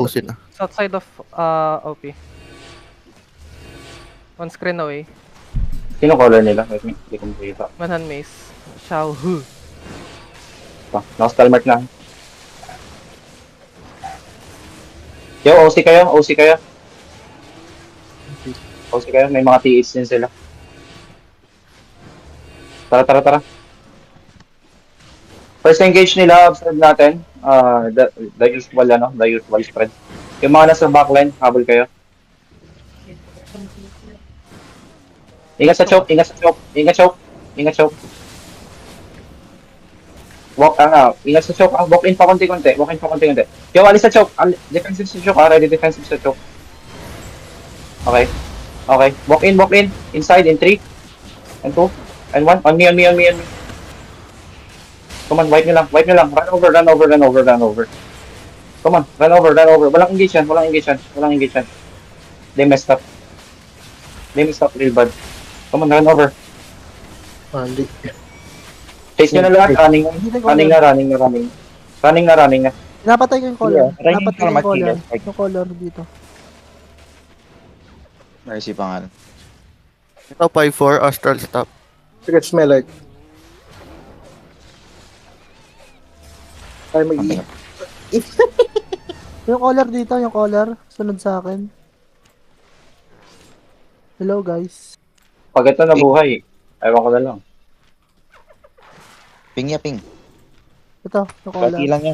Pusin na. It's outside of OP. One screen away. Sino color nila? Wait me, hindi ko makita. Manhan Mace. Xiao Hu. Naka-stall mark na. Yo, OC kayo, OC kayo. OC kayo, may mga TH din sila. Tara. First engage nila, observe natin. The usual spread. Yung mga nasa backline, habol kayo. Ingat sa choke. Ingat sa choke. Walk in pa konti-konti. Yo, alis sa choke. Defensive sa choke. Ready defensive sa choke. Okay. Walk in. Inside in 3 and 2 and 1. On me. Come on, wipe nyo lang. Run over. Come on, run over. Walang engage yan. They messed up real bad. Come on, run over. Hindi. Chase nyo na lahat. Running na. Napatay ko yung color. Yeah, Napatay ko yung right, color. right. Yung color dito. Mercy pangalan. Ito 5-4, Astral stop. Sige, smell like. Ay, mag-i. Yung color dito, yung color. Sunod sa akin. Hello guys. Pag ito nabuhay, ewan ko na lang. Ping niya, ping. Ito, yung color. Kaki lang yan.